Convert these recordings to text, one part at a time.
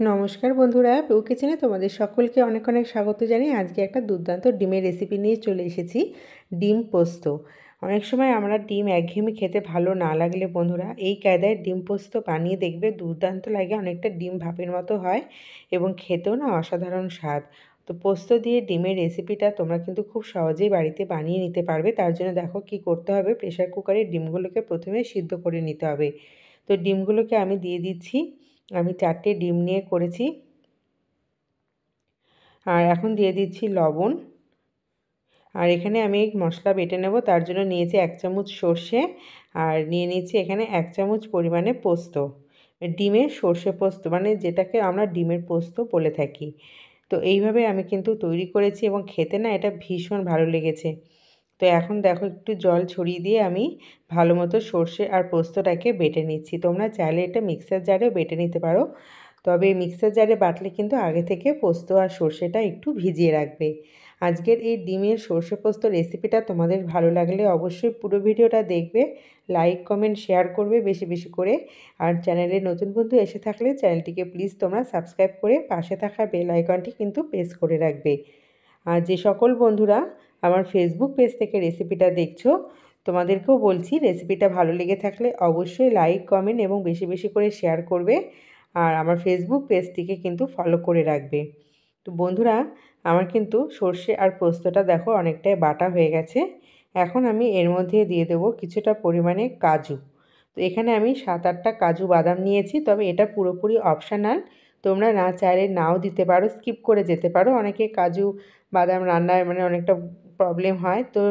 নমস্কার বন্ধুরা, পিউ কিচেনে তোমাদের সকলকে অনেক অনেক স্বাগত জানিয়ে আজকে একটা দুর্দান্ত ডিমের রেসিপি নিয়ে চলে এসেছি। ডিম পোস্ত। অনেক সময় আমরা ডিম একঘেয়েমি খেতে ভালো না লাগলে বন্ধুরা এই কায়দায় ডিম পোস্ত বানিয়ে দেখবে, দুর্দান্ত লাগে। অনেকটা ডিম ভাপের মতো হয় এবং খেতেও না অসাধারণ স্বাদ। তো পোস্ত দিয়ে ডিমের রেসিপিটা তোমরা কিন্তু খুব সহজেই বাড়িতে বানিয়ে নিতে পারবে। তার জন্য দেখো কি করতে হবে। প্রেশার কুকারে ডিমগুলোকে প্রথমে সিদ্ধ করে নিতে হবে। তো ডিমগুলোকে আমি দিয়ে দিচ্ছি। আমি 4টে ডিম নিয়ে করেছি। আর এখন দিয়ে দিচ্ছি লবণ। আর এখানে আমি মশলা বেটে নেব, তার জন্য নিয়েছি 1 চামচ সর্ষে আর নিয়ে নিচ্ছি এখানে 1 চামচ পরিমাণে পোস্ত। ডিমের সর্ষে পোস্ত, মানে যেটাকে আমরা ডিমের পোস্ত বলে থাকি। তো এইভাবে আমি কিন্তু তৈরি করেছি এবং খেতে না এটা ভীষণ ভালো লেগেছে। তো এখন দেখো একটু জল ছড়িয়ে দিয়ে আমি ভালো মতো সর্ষে আর পোস্তটাকে বেটে নিচ্ছি। তোমরা চাইলে এটা মিক্সার জারেও বেটে নিতে পারো, তবে মিক্সার জারে বাটলে কিন্তু আগে থেকে পোস্ত আর সর্ষেটা একটু ভিজিয়ে রাখবে। আজকের এই ডিমের সর্ষে পোস্ত রেসিপিটা তোমাদের ভালো লাগলে অবশ্যই পুরো ভিডিওটা দেখবে, লাইক কমেন্ট শেয়ার করবে বেশি বেশি করে। আর চ্যানেলে নতুন বন্ধু এসে থাকলে চ্যানেলটিকে প্লিজ তোমরা সাবস্ক্রাইব করে পাশে থাকা বেল আইকনটি কিন্তু প্রেস করে রাখবে। আর যে সকল বন্ধুরা আমার ফেসবুক পেজ থেকে রেসিপিটা দেখছো, তোমাদেরকেও বলছি রেসিপিটা ভালো লেগে থাকলে অবশ্যই লাইক কমেন্ট এবং বেশি বেশি করে শেয়ার করবে। আর আমার ফেসবুক পেজটিকে কিন্তু ফলো করে রাখবে। তো বন্ধুরা, আমার কিন্তু সর্ষে আর পোস্তটা দেখো অনেকটাই বাটা হয়ে গেছে। এখন আমি এর মধ্যে দিয়ে দেবো কিছুটা পরিমাণে কাজু। তো এখানে আমি 7-8টা কাজু বাদাম নিয়েছি, তবে এটা পুরোপুরি অপশানাল। তোমরা না চাইলে নাও দিতে পারো, স্কিপ করে যেতে পারো। অনেকে কাজু বাদাম রান্নায় মানে অনেকটা প্রবলেম হয়, তো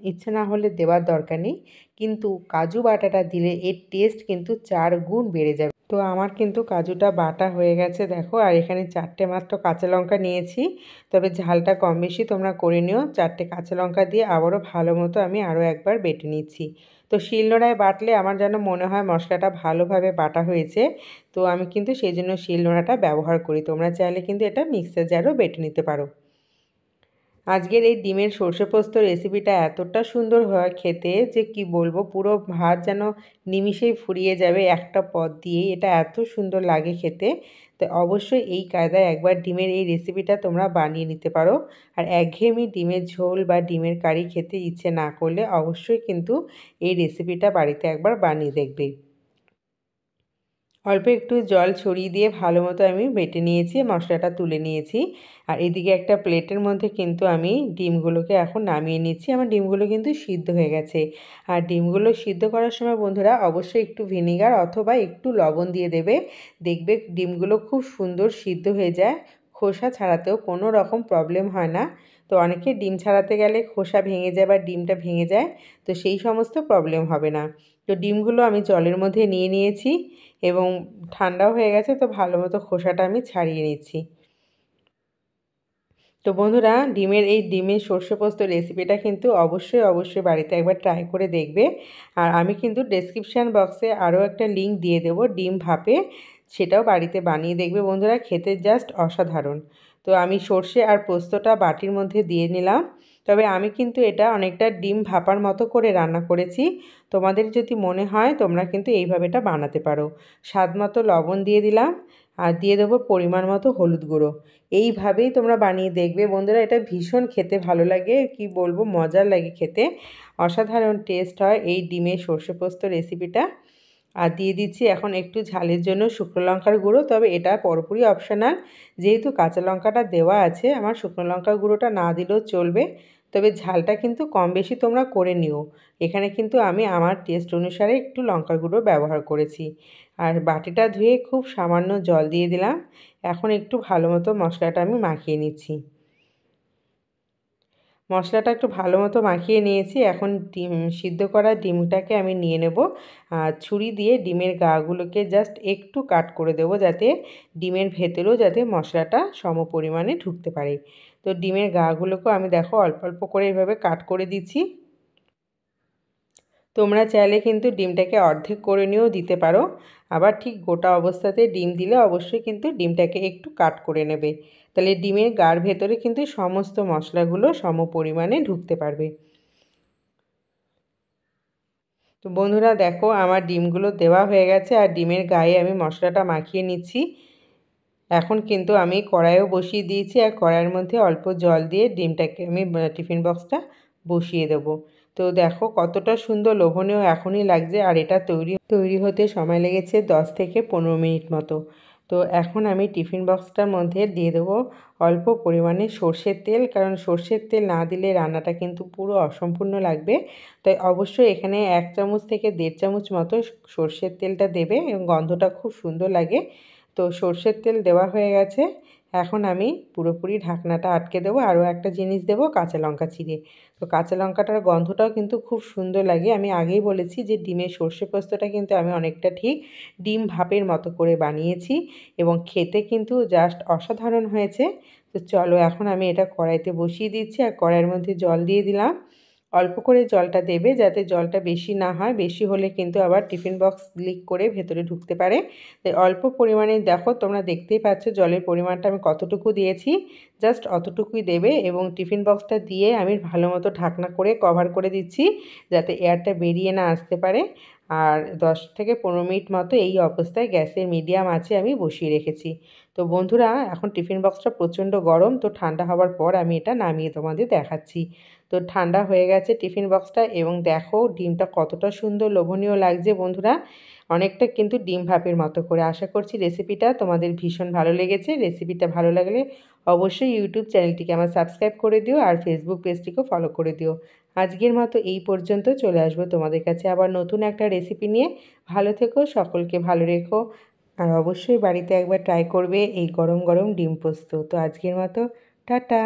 ইচ্ছে না হলে দেওয়ার দরকার নেই। কিন্তু কাজু বাটাটা দিলে এর টেস্ট কিন্তু 4 গুণ বেড়ে যাবে। তো আমার কিন্তু কাজুটা বাটা হয়ে গেছে দেখো। আর এখানে 4টে মাত্র কাঁচা লঙ্কা নিয়েছি, তবে ঝালটা কম বেশি তোমরা করে নিও। 4টে কাঁচা লঙ্কা দিয়ে আবারও ভালো মতো আমি আরও একবার বেটে নিচ্ছি। তো শিলনোড়ায় বাটলে আমার যেন মনে হয় মশলাটা ভালোভাবে বাটা হয়েছে, তো আমি কিন্তু সেই জন্য শিলনোড়াটা ব্যবহার করি। তোমরা চাইলে কিন্তু এটা মিক্সার জারও বেটে নিতে পারো। আজকের এই ডিমের সর্ষে পোস্ত রেসিপিটা এতটা সুন্দর হয় খেতে যে কি বলবো, পুরো ভাত যেন নিমিষেই ফুরিয়ে যাবে একটা পদ দিয়েই। এটা এত সুন্দর লাগে খেতে। তো অবশ্যই এই কায়দায় একবার ডিমের এই রেসিপিটা তোমরা বানিয়ে নিতে পারো। আর একঘেয়েমি ডিমের ঝোল বা ডিমের কারি খেতে ইচ্ছে না করলে অবশ্যই কিন্তু এই রেসিপিটা বাড়িতে একবার বানিয়ে দেখবে। অল্প একটু জল ছড়িয়ে দিয়ে ভালো মতো আমি বেটে নিয়েছি, মশলাটা তুলে নিয়েছি। আর এদিকে একটা প্লেটের মধ্যে কিন্তু আমি ডিমগুলোকে এখন নামিয়ে নিচ্ছি। আমার ডিমগুলো কিন্তু সিদ্ধ হয়ে গেছে। আর ডিমগুলো সিদ্ধ করার সময় বন্ধুরা অবশ্যই একটু ভিনেগার অথবা একটু লবণ দিয়ে দেবে। দেখবে ডিমগুলো খুব সুন্দর সিদ্ধ হয়ে যায়, খোসা ছাড়াতেও কোনো রকম প্রবলেম হয় না। তো অনেকে ডিম ছাড়াতে গেলে খোসা ভেঙে যায় বা ডিমটা ভেঙে যায়, তো সেই সমস্ত প্রবলেম হবে না। তো ডিমগুলো আমি জলের মধ্যে নিয়ে নিয়েছি এবং ঠান্ডাও হয়ে গেছে, তো ভালো মতো খোসাটা আমি ছাড়িয়ে নিচ্ছি। তো বন্ধুরা, ডিমের সর্ষে পোস্ত রেসিপিটা কিন্তু অবশ্যই অবশ্যই বাড়িতে একবার ট্রাই করে দেখবে। আর আমি কিন্তু ডেসক্রিপশান বক্সে আরও একটা লিংক দিয়ে দেবো ডিম ভাপে, সেটাও বাড়িতে বানিয়ে দেখবে বন্ধুরা, খেতে জাস্ট অসাধারণ। তো আমি সর্ষে আর পোস্তটা বাটির মধ্যে দিয়ে নিলাম। তবে আমি কিন্তু এটা অনেকটা ডিম ভাপার মতো করে রান্না করেছি। তোমাদের যদি মনে হয় তোমরা কিন্তু এইভাবে এটা বানাতে পারো। স্বাদ মতো লবণ দিয়ে দিলাম আর দিয়ে দেবো পরিমাণ মতো হলুদ গুঁড়ো। এইভাবেই তোমরা বানিয়ে দেখবে বন্ধুরা, এটা ভীষণ খেতে ভালো লাগে, কি বলবো, মজার লাগে খেতে। অসাধারণ টেস্ট হয় এই ডিমের সর্ষে পোস্ত রেসিপিটা। আর দিয়ে দিচ্ছি এখন একটু ঝালের জন্য শুকনো লঙ্কার গুঁড়ো, তবে এটা পুরোপুরি অপশনাল। যেহেতু কাঁচা লঙ্কাটা দেওয়া আছে, আমার শুকনো লঙ্কার গুঁড়োটা না দিলেও চলবে, তবে ঝালটা কিন্তু কম বেশি তোমরা করে নিও। এখানে কিন্তু আমি আমার টেস্ট অনুসারে একটু লঙ্কার গুঁড়ো ব্যবহার করেছি। আর বাটিটা ধুয়ে খুব সামান্য জল দিয়ে দিলাম। এখন একটু ভালো মতো মশলাটা আমি মাখিয়ে নিচ্ছি। মশলাটা একটু ভালো মতো মাখিয়ে নিয়েছি। এখন সিদ্ধ করা ডিমটাকে আমি নিয়ে নেব। ছুরি দিয়ে ডিমের গাগুলোকে জাস্ট একটু কাট করে দেবো, যাতে ডিমের ভেতরেও যাতে মশলাটা সমপরিমাণে ঢুকতে পারে। তো ডিমের গাগুলোকেও আমি দেখো অল্প অল্প করে এভাবে কাট করে দিচ্ছি। তোমরা চাইলে কিন্তু ডিমটাকে অর্ধেক করে নিয়েও দিতে পারো। আবার ঠিক গোটা অবস্থাতে ডিম দিলে অবশ্যই কিন্তু ডিমটাকে একটু কাট করে নেবে, তাহলে ডিমের গার ভেতরে কিন্তু সমস্ত মশলাগুলো সমপরিমাণে ঢুকতে পারবে। তো বন্ধুরা দেখো, আমার ডিমগুলো দেওয়া হয়ে গেছে আর ডিমের গায়ে আমি মশলাটা মাখিয়ে নিচ্ছি। এখন কিন্তু আমি কড়াইও বসিয়ে দিয়েছি আর কড়াইয়ের মধ্যে অল্প জল দিয়ে ডিমটাকে আমি টিফিন বক্সটা বসিয়ে দেবো। তো দেখো কতটা সুন্দর লোভনীয় এখনই লাগছে, আর এটা তৈরি হতে সময় লেগেছে 10 থেকে 15 মিনিট মতো। তো এখন আমি টিফিন বক্সটার মধ্যে দিয়ে দেবো অল্প পরিমাণে সর্ষের তেল, কারণ সর্ষের তেল না দিলে রান্নাটা কিন্তু পুরো অসম্পূর্ণ লাগবে। তাই অবশ্যই এখানে 1 চামচ থেকে 1.5 চামচ মতো সর্ষের তেলটা দেবে এবং গন্ধটা খুব সুন্দর লাগে। তো সর্ষের তেল দেওয়া হয়ে গেছে। এখন আমি পুরোপুরি ঢাকনাটা আটকে দেবো। আরও একটা জিনিস দেবো, কাঁচা লঙ্কা চিড়ে। তো কাঁচা লঙ্কাটার গন্ধটাও কিন্তু খুব সুন্দর লাগে। আমি আগেই বলেছি যে ডিমের সর্ষে পোস্তটা কিন্তু আমি অনেকটা ঠিক ডিম ভাপের মতো করে বানিয়েছি এবং খেতে কিন্তু জাস্ট অসাধারণ হয়েছে। তো চলো এখন আমি এটা কড়াইতে বসিয়ে দিচ্ছি আর কড়াইয়ের মধ্যে জল দিয়ে দিলাম। অল্প করে জলটা দেবে যাতে জলটা বেশি না হয়, বেশি হলে কিন্তু আবার টিফিন বক্স লিক করে ভেতরে ঢুকতে পারে। তাই অল্প পরিমাণে দেখো, তোমরা দেখতেই পাচ্ছ জলের পরিমাণটা আমি কতটুকু দিয়েছি, জাস্ট অতটুকুই দেবে এবং টিফিন বক্সটা দিয়ে আমি ভালো মতো ঢাকনা করে কভার করে দিচ্ছি যাতে এয়ারটা বেরিয়ে না আসতে পারে। আর 10 থেকে 15 মিনিট মতো এই অবস্থায় গ্যাসের মিডিয়াম আঁচে আমি বসিয়ে রেখেছি। তো বন্ধুরা এখন টিফিন বক্সটা প্রচণ্ড গরম, তো ঠান্ডা হওয়ার পর আমি এটা নামিয়ে তোমাদের দেখাচ্ছি। তো ঠান্ডা হয়ে গেছে টিফিন বক্সটা এবং দেখো ডিমটা কতটা সুন্দর লোভনীয় লাগছে বন্ধুরা, অনেকটা কিন্তু ডিম ভাপের মতো করে। আশা করছি রেসিপিটা তোমাদের ভীষণ ভালো লেগেছে। রেসিপিটা ভালো লাগলে অবশ্যই ইউটিউব চ্যানেলটিকে আমার সাবস্ক্রাইব করে দিও আর ফেসবুক পেজটিকেও ফলো করে দিও। আজকের মতো এই পর্যন্ত, চলে আসবো তোমাদের কাছে আবার নতুন একটা রেসিপি নিয়ে। ভালো থেকো, সকলকে ভালো রেখো আর অবশ্যই বাড়িতে একবার ট্রাই করবে এই গরম গরম ডিম পোস্ত। তো আজকের মতো টাটা।